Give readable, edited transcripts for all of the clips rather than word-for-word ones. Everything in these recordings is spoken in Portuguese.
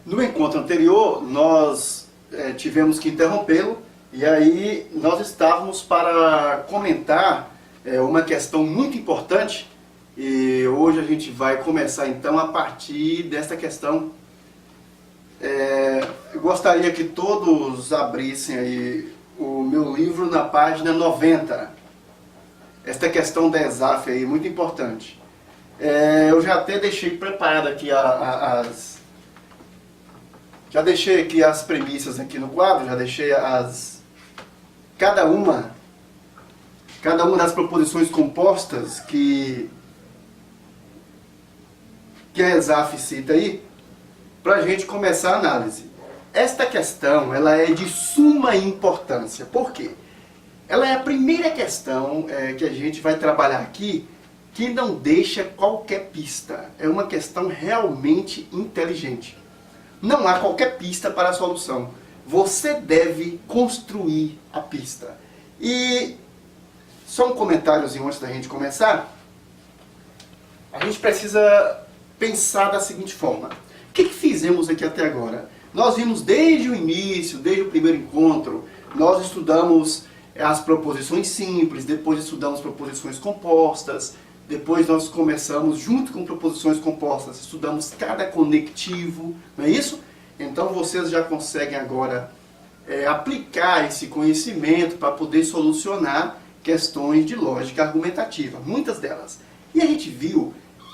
No encontro anterior, nós tivemos que interrompê-lo e aí nós estávamos para comentar uma questão muito importante e hoje a gente vai começar então a partir desta questão. Eu gostaria que todos abrissem aí o meu livro na página 90. Esta questão da ESAF aí, muito importante. Eu já até deixei preparado aqui Já deixei aqui as premissas aqui no quadro, já deixei cada uma das proposições compostas que a ESAF cita aí, para a gente começar a análise. Esta questão ela é de suma importância. Por quê? Ela é a primeira questão que a gente vai trabalhar aqui que não deixa qualquer pista. É uma questão realmente inteligente. Não há qualquer pista para a solução. Você deve construir a pista. E só um comentáriozinho antes da gente começar. A gente precisa pensar da seguinte forma. O que fizemos aqui até agora? Nós vimos desde o início, desde o primeiro encontro, nós estudamos as proposições simples, depois estudamos proposições compostas, depois nós começamos, junto com proposições compostas, estudamos cada conectivo, não é isso? Então vocês já conseguem agora aplicar esse conhecimento para poder solucionar questões de lógica argumentativa, muitas delas. E a gente viu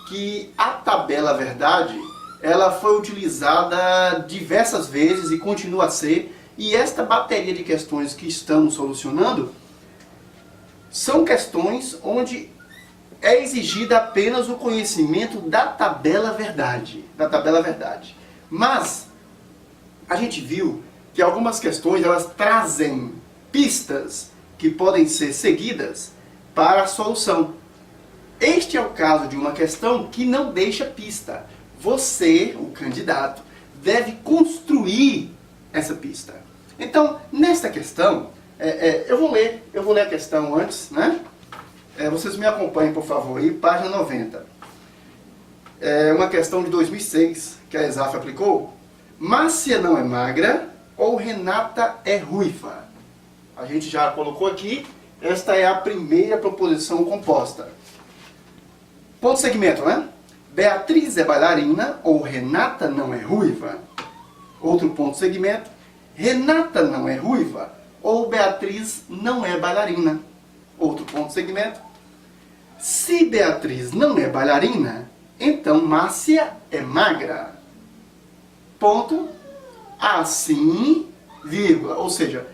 que a tabela verdade, ela foi utilizada diversas vezes e continua a ser, e esta bateria de questões que estamos solucionando são questões onde é exigida apenas o conhecimento da tabela verdade. Mas a gente viu que algumas questões elas trazem pistas que podem ser seguidas para a solução. Este é o caso de uma questão que não deixa pista. Você, o candidato, deve construir essa pista. Então, nesta questão, eu vou ler a questão antes, né? Vocês me acompanhem, por favor, aí, página 90. É uma questão de 2006 que a ESAF aplicou. Márcia não é magra ou Renata é ruiva? A gente já colocou aqui, esta é a primeira proposição composta. Ponto segmento, né? Beatriz é bailarina ou Renata não é ruiva? Outro ponto segmento. Renata não é ruiva ou Beatriz não é bailarina? Outro ponto segmento. Se Beatriz não é bailarina, então Márcia é magra. Ponto. Assim, vírgula. Ou seja,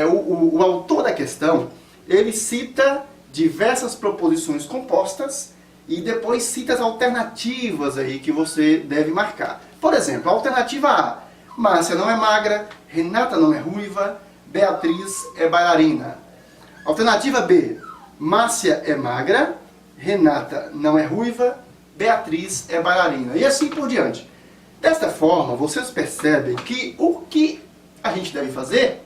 o autor da questão, ele cita diversas proposições compostas e depois cita as alternativas aí que você deve marcar. Por exemplo, a alternativa A. Márcia não é magra, Renata não é ruiva, Beatriz é bailarina. Alternativa B. Márcia é magra, Renata não é ruiva, Beatriz é bailarina. E assim por diante. Desta forma, vocês percebem que o que a gente deve fazer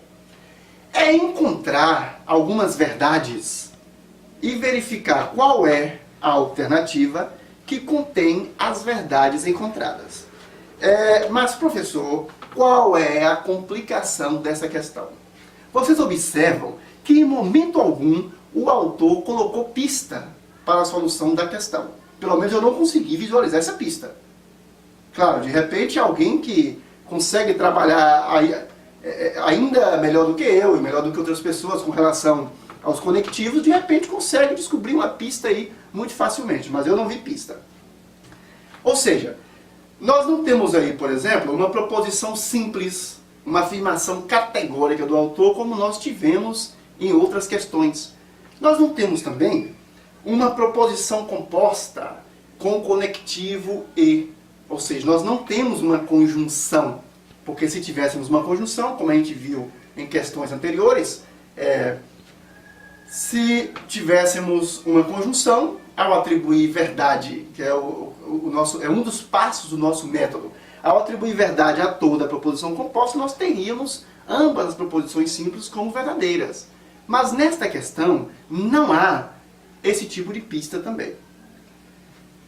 é encontrar algumas verdades e verificar qual é a alternativa que contém as verdades encontradas. Mas, professor, qual é a complicação dessa questão? Vocês observam que em momento algum o autor colocou pista para a solução da questão. Pelo menos eu não consegui visualizar essa pista. Claro, de repente alguém que consegue trabalhar ainda melhor do que eu e melhor do que outras pessoas com relação aos conectivos, de repente consegue descobrir uma pista aí muito facilmente, mas eu não vi pista. Ou seja, nós não temos aí, por exemplo, uma proposição simples, uma afirmação categórica do autor, como nós tivemos em outras questões. Nós não temos também uma proposição composta com conectivo e, ou seja, nós não temos uma conjunção, porque se tivéssemos uma conjunção, como a gente viu em questões anteriores, se tivéssemos uma conjunção, ao atribuir verdade, que é um dos passos do nosso método, ao atribuir verdade a toda a proposição composta, nós teríamos ambas as proposições simples como verdadeiras. Mas nesta questão, não há esse tipo de pista também.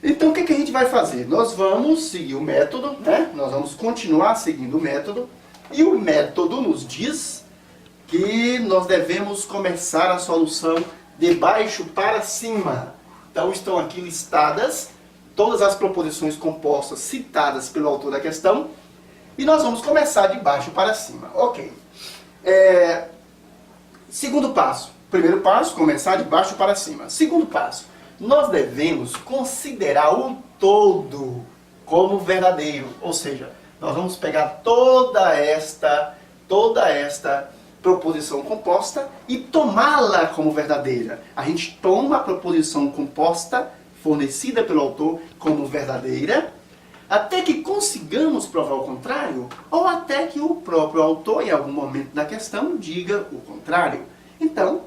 Então o que a gente vai fazer? Nós vamos seguir o método, né? Nós vamos continuar seguindo o método. E o método nos diz que nós devemos começar a solução de baixo para cima. Então estão aqui listadas todas as proposições compostas citadas pelo autor da questão. E nós vamos começar de baixo para cima. Ok. Segundo passo. Primeiro passo, começar de baixo para cima. Segundo passo, nós devemos considerar o todo como verdadeiro. Ou seja, nós vamos pegar toda esta proposição composta e tomá-la como verdadeira. A gente toma a proposição composta fornecida pelo autor como verdadeira, até que consigamos provar o contrário, ou até que o próprio autor, em algum momento da questão, diga o contrário. Então,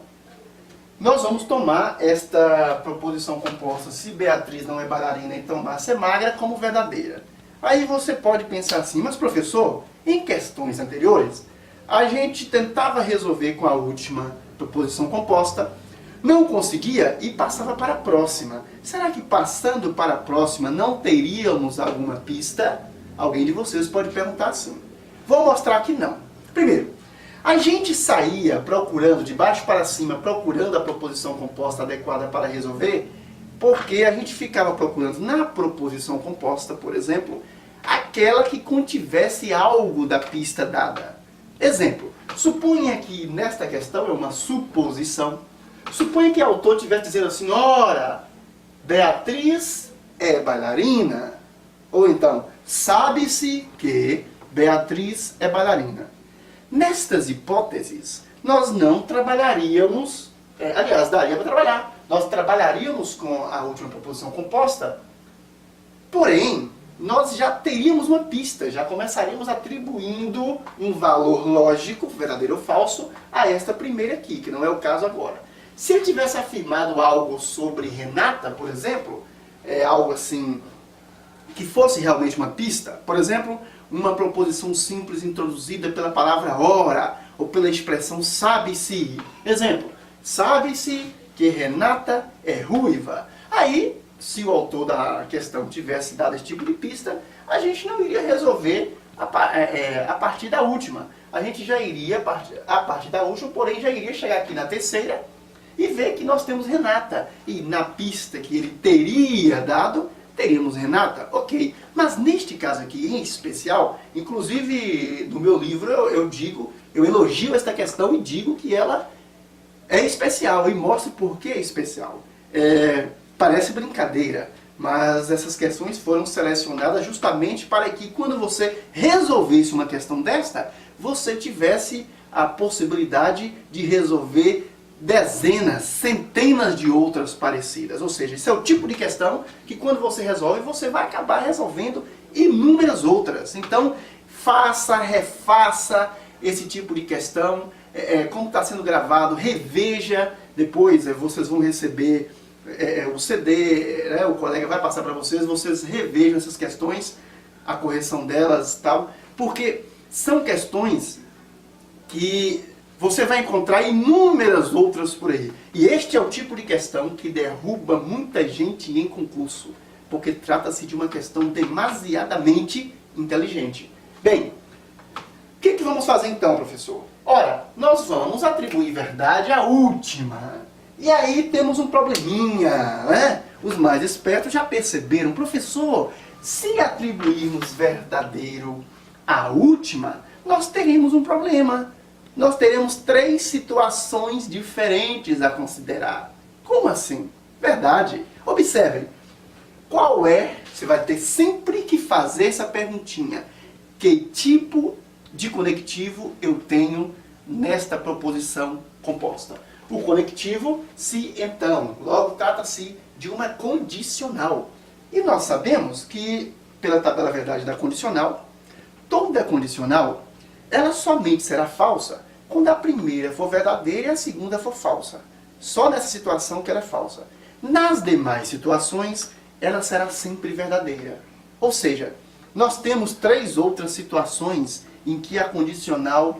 nós vamos tomar esta proposição composta, se Beatriz não é bailarina, então Márcia é magra, como verdadeira. Aí você pode pensar assim, mas professor, em questões anteriores, a gente tentava resolver com a última proposição composta, não conseguia e passava para a próxima. Será que passando para a próxima não teríamos alguma pista? Alguém de vocês pode perguntar assim. Vou mostrar que não. Primeiro, a gente saía procurando, de baixo para cima, procurando a proposição composta adequada para resolver, porque a gente ficava procurando na proposição composta, por exemplo, aquela que contivesse algo da pista dada. Exemplo, suponha que nesta questão é uma suposição. Suponha que o autor estivesse dizendo assim, ora, Beatriz é bailarina. Ou então, sabe-se que Beatriz é bailarina. Nestas hipóteses, nós não trabalharíamos, aliás, daria para trabalhar, nós trabalharíamos com a última proposição composta, porém, nós já teríamos uma pista, já começaríamos atribuindo um valor lógico, verdadeiro ou falso, a esta primeira aqui, que não é o caso agora. Se ele tivesse afirmado algo sobre Renata, por exemplo, algo assim, que fosse realmente uma pista, por exemplo, uma proposição simples introduzida pela palavra ora, ou pela expressão sabe-se. Exemplo, sabe-se que Renata é ruiva. Aí, se o autor da questão tivesse dado esse tipo de pista, a gente não iria resolver a partir da última. A gente já iria, a partir da última, porém já iria chegar aqui na terceira e ver que nós temos Renata. E na pista que ele teria dado, teríamos Renata, ok. Mas neste caso aqui em especial, inclusive no meu livro eu elogio esta questão e digo que ela é especial e mostro por que é especial. Parece brincadeira, mas essas questões foram selecionadas justamente para que quando você resolvesse uma questão desta, você tivesse a possibilidade de resolver dezenas, centenas de outras parecidas. Ou seja, esse é o tipo de questão que quando você resolve, você vai acabar resolvendo inúmeras outras. Então, faça, refaça esse tipo de questão, como está sendo gravado, reveja, depois vocês vão receber o CD, o colega vai passar para vocês revejam essas questões, a correção delas e tal, porque são questões que você vai encontrar inúmeras outras por aí. E este é o tipo de questão que derruba muita gente em concurso, porque trata-se de uma questão demasiadamente inteligente. Bem, o que vamos fazer então, professor? Ora, nós vamos atribuir verdade à última. E aí temos um probleminha, né? Os mais espertos já perceberam, professor, se atribuirmos verdadeiro à última, nós teremos um problema. Nós teremos 3 situações diferentes a considerar. Como assim? Verdade. Observem, você vai ter sempre que fazer essa perguntinha. Que tipo de conectivo eu tenho nesta proposição composta? O conectivo, se, então, logo trata-se de uma condicional. E nós sabemos que, pela tabela verdade da condicional, toda condicional, ela somente será falsa quando a primeira for verdadeira e a segunda for falsa. Só nessa situação que ela é falsa. Nas demais situações, ela será sempre verdadeira. Ou seja, nós temos 3 outras situações em que a condicional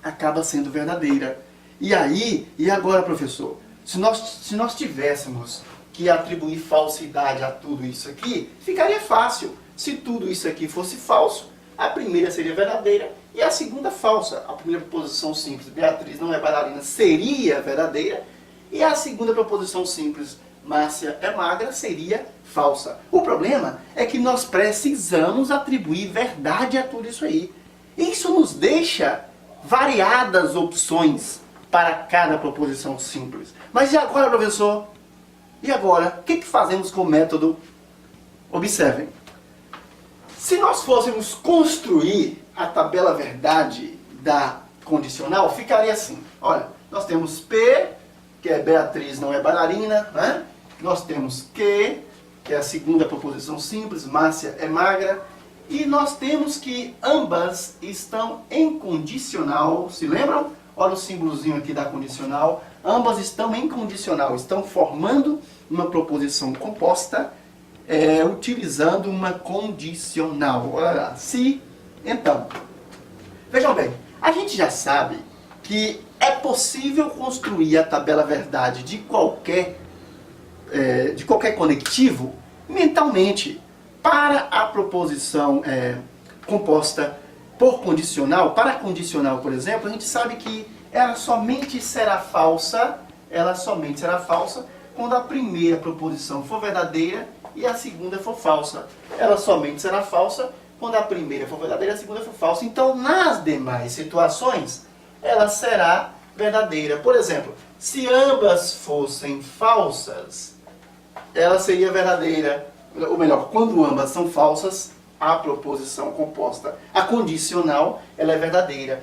acaba sendo verdadeira. E agora, professor, se nós tivéssemos que atribuir falsidade a tudo isso aqui, ficaria fácil. Se tudo isso aqui fosse falso, a primeira seria verdadeira e a segunda falsa. A primeira proposição simples, Beatriz não é bailarina, seria verdadeira. E a segunda proposição simples, Márcia é magra, seria falsa. O problema é que nós precisamos atribuir verdade a tudo isso aí. Isso nos deixa variadas opções para cada proposição simples. Mas e agora, professor? E agora? O que fazemos com o método? Observem. Se nós fôssemos construir a tabela verdade da condicional, ficaria assim. Olha, nós temos P, que é Beatriz não é bailarina, né? Nós temos Q, que é a segunda proposição simples, Márcia é magra. E nós temos que ambas estão em condicional, se lembram? Olha o símbolozinho aqui da condicional. Ambas estão em condicional, estão formando uma proposição composta, utilizando uma condicional. Olha lá, se, então. Vejam bem, a gente já sabe que é possível construir a tabela verdade de qualquer conectivo mentalmente. Para a proposição composta por condicional, para a condicional, por exemplo, a gente sabe que ela somente será falsa quando a primeira proposição for verdadeira e a segunda for falsa. Ela somente será falsa quando a primeira for verdadeira e a segunda for falsa. Então, nas demais situações, ela será verdadeira. Por exemplo, se ambas fossem falsas, ela seria verdadeira. Ou melhor, quando ambas são falsas, a proposição composta, a condicional, ela é verdadeira.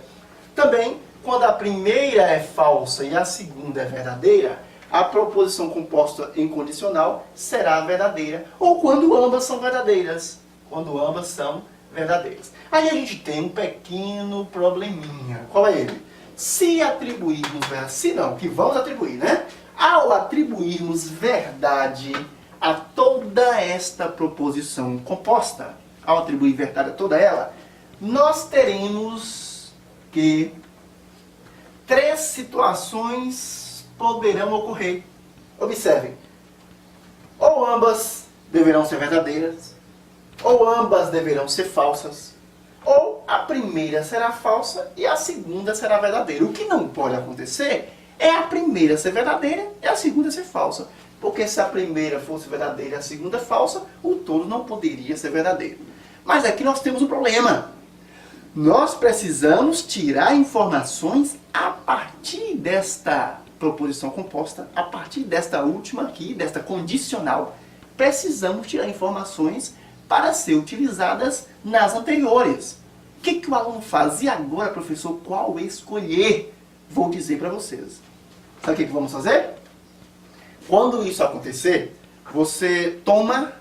Também, quando a primeira é falsa e a segunda é verdadeira, a proposição composta em condicional será verdadeira. Ou quando ambas são verdadeiras. Quando ambas são verdadeiras. Aí a gente tem um pequeno probleminha. Qual é ele? Se atribuirmos, se não, que vamos atribuir, né? Ao atribuirmos verdade a toda esta proposição composta, ao atribuir verdade a toda ela, nós teremos que 3 situações poderão ocorrer. Observem. Ou ambas deverão ser verdadeiras, ou ambas deverão ser falsas, ou a primeira será falsa e a segunda será verdadeira. O que não pode acontecer é a primeira ser verdadeira e a segunda ser falsa. Porque se a primeira fosse verdadeira e a segunda falsa, o todo não poderia ser verdadeiro. Mas aqui nós temos um problema. Nós precisamos tirar informações a partir desta proposição composta, a partir desta última aqui, desta condicional. Precisamos tirar informações para ser utilizadas nas anteriores. O que o aluno faz? E agora, professor, qual escolher? Vou dizer para vocês. Sabe o que vamos fazer? Quando isso acontecer, você toma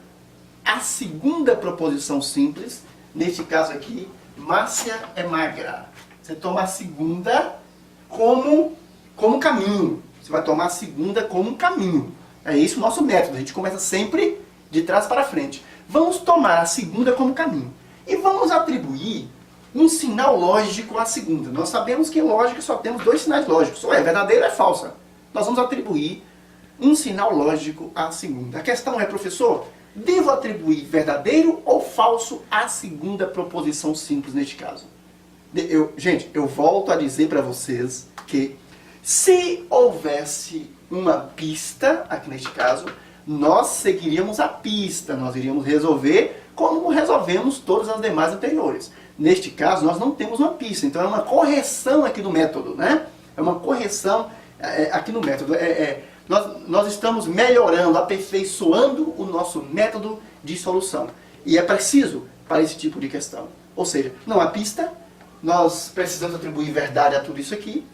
a segunda proposição simples, neste caso aqui, Márcia é magra. Você toma a segunda como caminho. Você vai tomar a segunda como um caminho. É esse o nosso método. A gente começa sempre de trás para frente. Vamos tomar a segunda como caminho. E vamos atribuir um sinal lógico à segunda. Nós sabemos que em lógica só temos 2 sinais lógicos. Ou é verdadeira ou é falsa. Nós vamos atribuir um sinal lógico à segunda. A questão é, professor, devo atribuir verdadeiro ou falso à segunda proposição simples neste caso? Gente, eu volto a dizer para vocês que se houvesse uma pista, aqui neste caso, nós seguiríamos a pista, nós iríamos resolver como resolvemos todas as demais anteriores. Neste caso, nós não temos uma pista, então é uma correção aqui do método, né? É uma correção aqui no método. Nós estamos melhorando, aperfeiçoando o nosso método de solução. E é preciso para esse tipo de questão. Ou seja, não há pista, nós precisamos atribuir verdade a tudo isso aqui.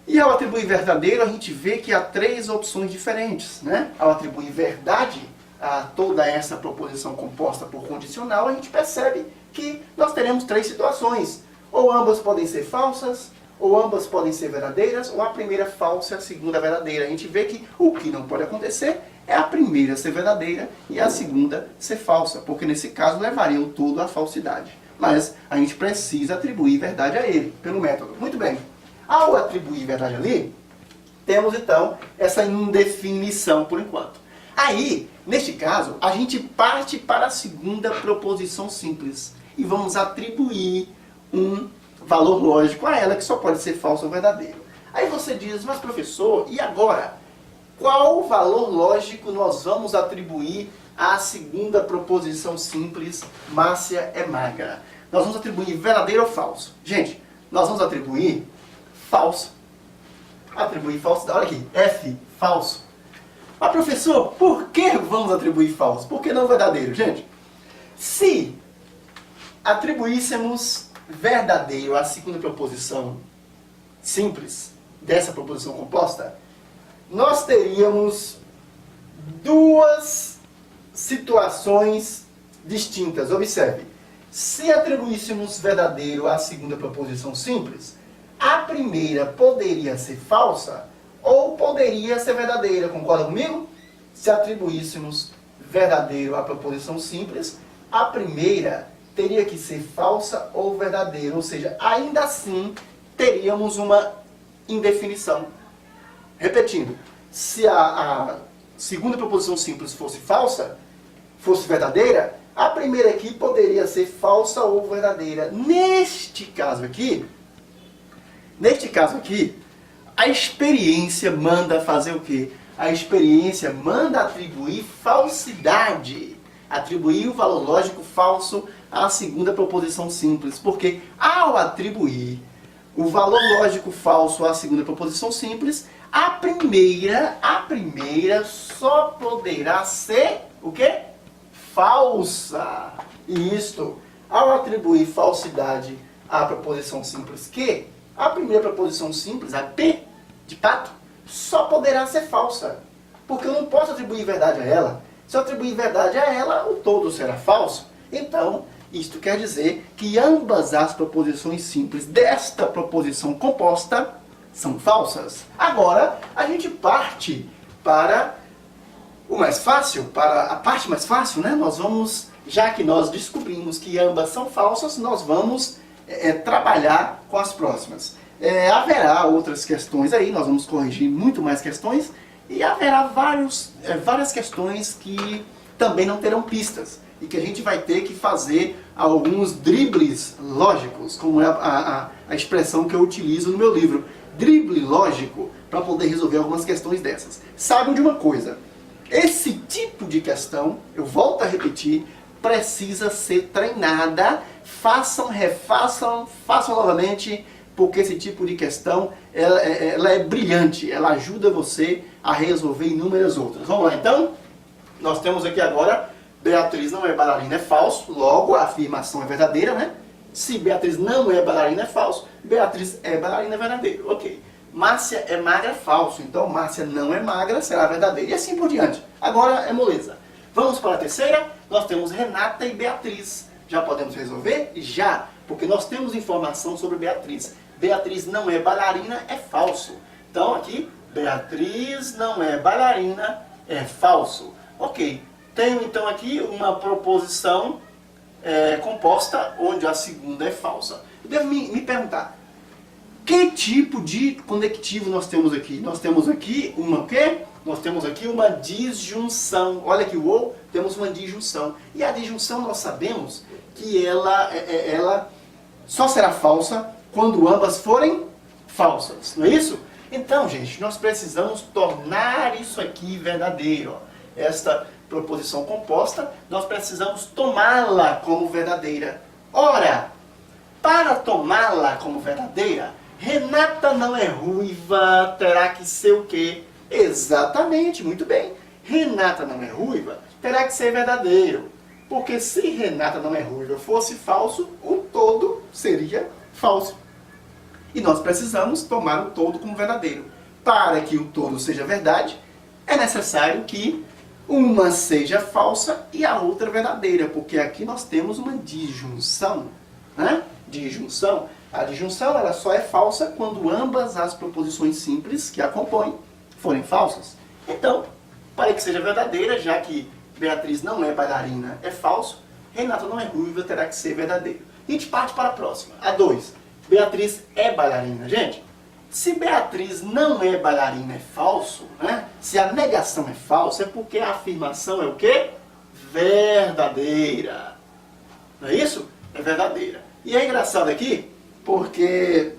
E ao atribuir verdadeiro, a gente vê que há 3 opções diferentes, né? Ao atribuir verdade a toda essa proposição composta por condicional, a gente percebe que nós teremos 3 situações. Ou ambas podem ser falsas, ou ambas podem ser verdadeiras, ou a primeira falsa e a segunda verdadeira. A gente vê que o que não pode acontecer é a primeira ser verdadeira e a segunda ser falsa, porque nesse caso levaria o todo à falsidade. Mas a gente precisa atribuir verdade a ele, pelo método. Muito bem. Ao atribuir verdade ali, temos então essa indefinição por enquanto. Aí, neste caso, a gente parte para a segunda proposição simples e vamos atribuir um valor lógico a ela, que só pode ser falso ou verdadeiro. Aí você diz, mas professor, e agora? Qual valor lógico nós vamos atribuir à segunda proposição simples, Márcia é magra? Nós vamos atribuir verdadeiro ou falso? Gente, nós vamos atribuir falso. Atribuir falso, olha aqui, F, falso. Mas professor, por que vamos atribuir falso? Por que não verdadeiro? Gente, se atribuíssemos verdadeiro à segunda proposição simples, dessa proposição composta, nós teríamos duas situações distintas. Observe, se atribuíssemos verdadeiro à segunda proposição simples, a primeira poderia ser falsa ou poderia ser verdadeira. Concorda comigo? Se atribuíssemos verdadeiro à proposição simples, a primeira teria que ser falsa ou verdadeira. Ou seja, ainda assim teríamos uma indefinição. Repetindo, se a segunda proposição simples fosse falsa, fosse verdadeira, a primeira aqui poderia ser falsa ou verdadeira. Neste caso aqui, a experiência manda fazer o quê? A experiência manda atribuir falsidade, atribuir o valor lógico falso à segunda proposição simples, porque ao atribuir o valor lógico falso à segunda proposição simples, a primeira só poderá ser o quê? Falsa. E isto, ao atribuir falsidade à proposição simples que, a primeira proposição simples, a P de pato, só poderá ser falsa. Porque eu não posso atribuir verdade a ela. Se eu atribuir verdade a ela, o todo será falso. Então, isto quer dizer que ambas as proposições simples desta proposição composta são falsas. Agora, a gente parte para o mais fácil, para a parte mais fácil, né? Nós vamos, já que nós descobrimos que ambas são falsas, nós vamos trabalhar com as próximas. Haverá outras questões aí, nós vamos corrigir muito mais questões, e haverá várias questões que também não terão pistas, e que a gente vai ter que fazer alguns dribles lógicos, como é a expressão que eu utilizo no meu livro. Drible lógico, para poder resolver algumas questões dessas. Saibam de uma coisa, esse tipo de questão, eu volto a repetir, precisa ser treinada. Façam, refaçam, façam novamente, porque esse tipo de questão ela é brilhante, ela ajuda você a resolver inúmeras outras. Vamos lá então? Nós temos aqui agora, Beatriz não é bailarina, é falso, logo a afirmação é verdadeira, né? Se Beatriz não é bailarina, é falso, Beatriz é bailarina, é verdadeiro. Ok. Márcia é magra, é falso, então Márcia não é magra, será verdadeira. E assim por diante. Agora é moleza. Vamos para a terceira, nós temos Renata e Beatriz. Já podemos resolver? Já, porque nós temos informação sobre Beatriz. Beatriz não é bailarina, é falso. Então aqui, Beatriz não é bailarina, é falso. Ok, tenho então aqui uma proposição composta onde a segunda é falsa. Eu devo me perguntar, que tipo de conectivo nós temos aqui? Nós temos aqui uma o quê? Nós temos aqui uma disjunção. Olha aqui o ou, temos uma disjunção. E a disjunção nós sabemos que ela só será falsa quando ambas forem falsas. Não é isso? Então, gente, nós precisamos tornar isso aqui verdadeiro. Esta proposição composta, nós precisamos tomá-la como verdadeira. Ora, para tomá-la como verdadeira, Renata não é ruiva, terá que ser o quê? Exatamente, muito bem. Renata não é ruiva, terá que ser verdadeiro. Porque se Renata não é ruiva fosse falso, o todo seria falso. E nós precisamos tomar o todo como verdadeiro. Para que o todo seja verdade, é necessário que uma seja falsa e a outra verdadeira, porque aqui nós temos uma disjunção, né? Disjunção. A disjunção ela só é falsa quando ambas as proposições simples que a compõem forem falsas. Então, para que seja verdadeira, já que Beatriz não é bailarina, é falso, Renata não é ruiva, terá que ser verdadeiro. A gente parte para a próxima. A 2. Beatriz é bailarina. Gente, Se Beatriz não é bailarina, é falso, né? Se a negação é falsa, é porque a afirmação é o quê? Verdadeira. Não é isso? É verdadeira. E é engraçado aqui, porque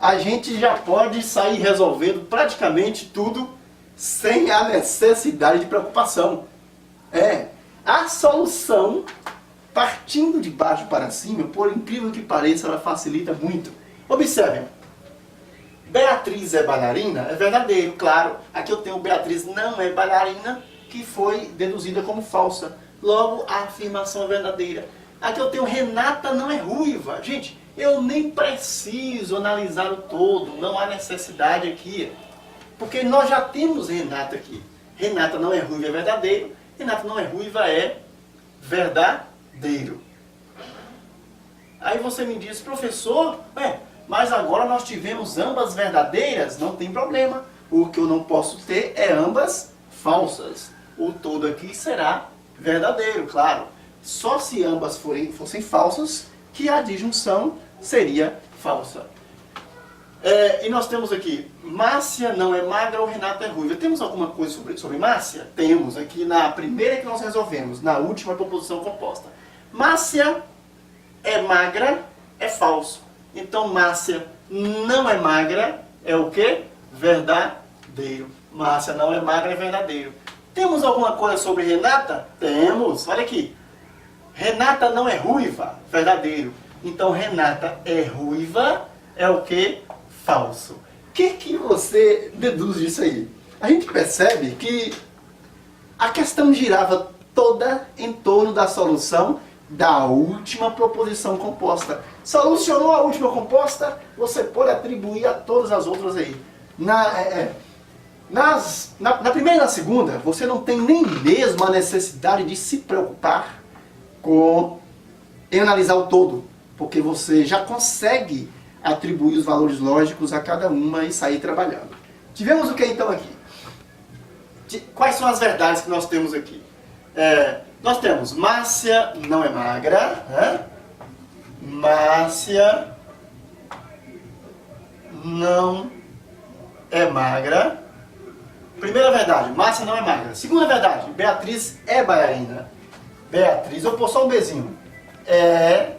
a gente já pode sair resolvendo praticamente tudo sem a necessidade de preocupação. A solução, partindo de baixo para cima, por incrível que pareça, ela facilita muito. Observem. Beatriz é bailarina? É verdadeiro, claro. Aqui eu tenho Beatriz não é bailarina, que foi deduzida como falsa. Logo, a afirmação é verdadeira. Aqui eu tenho Renata não é ruiva. Gente, eu nem preciso analisar o todo, não há necessidade aqui. Porque nós já temos Renata aqui. Renata não é ruiva, é verdadeiro. Renata não é ruiva, é verdadeiro. Aí você me diz, professor, mas agora nós tivemos ambas verdadeiras, não tem problema. O que eu não posso ter é ambas falsas. O todo aqui será verdadeiro, claro. Só se ambas fossem falsas, que a disjunção seria falsa. E nós temos aqui, Márcia não é magra ou Renata é ruiva. Temos alguma coisa sobre Márcia? Temos aqui na primeira que nós resolvemos, na última proposição composta. Márcia é magra, é falso. Então, Márcia não é magra, é o quê? Verdadeiro. Márcia não é magra, é verdadeiro. Temos alguma coisa sobre Renata? Temos. Olha aqui. Renata não é ruiva, verdadeiro. Então, Renata é ruiva, é o quê? Falso. O que você deduz disso aí? A gente percebe que a questão girava toda em torno da solução da última proposição composta. Solucionou a última composta, você pode atribuir a todas as outras aí. Na primeira e na segunda, você não tem nem mesmo a necessidade de se preocupar em analisar o todo, porque você já consegue atribuir os valores lógicos a cada uma e sair trabalhando. Tivemos o que então aqui? Quais são as verdades que nós temos aqui? Nós temos Márcia não é magra, Márcia não é magra. Primeira verdade, Márcia não é magra. Segunda verdade, Beatriz é bailarina. Beatriz, eu vou pôr só um bezinho. É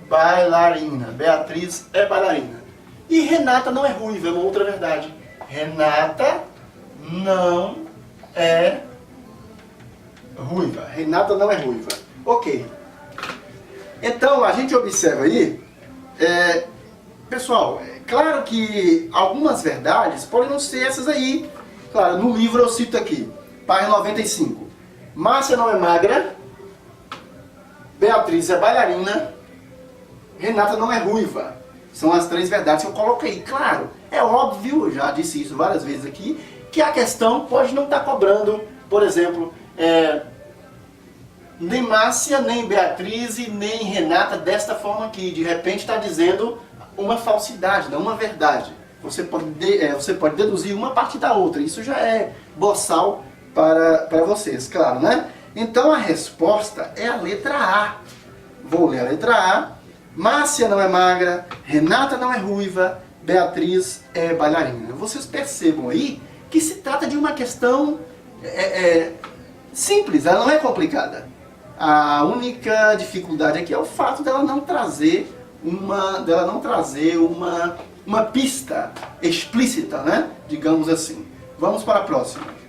bailarina. Beatriz é bailarina. E Renata não é ruiva, é uma outra verdade. Renata não é ruiva. Renata não é ruiva. Ok. Então, a gente observa aí, pessoal, é claro que algumas verdades podem não ser essas aí. Claro, no livro eu cito aqui, página 95. Márcia não é magra, Beatriz é bailarina, Renata não é ruiva. São as três verdades que eu coloquei. Claro, é óbvio, eu já disse isso várias vezes aqui, que a questão pode não estar cobrando, por exemplo, nem Márcia, nem Beatriz e nem Renata desta forma aqui. De repente está dizendo uma falsidade, não uma verdade. Você pode deduzir uma parte da outra. Isso já é boçal para vocês, claro, né? Então a resposta é a letra A. Vou ler a letra A. Márcia não é magra, Renata não é ruiva, Beatriz é bailarina. Vocês percebam aí que se trata de uma questão simples, ela não é complicada. A única dificuldade aqui é o fato dela não trazer uma pista explícita, né? Digamos assim. Vamos para a próxima.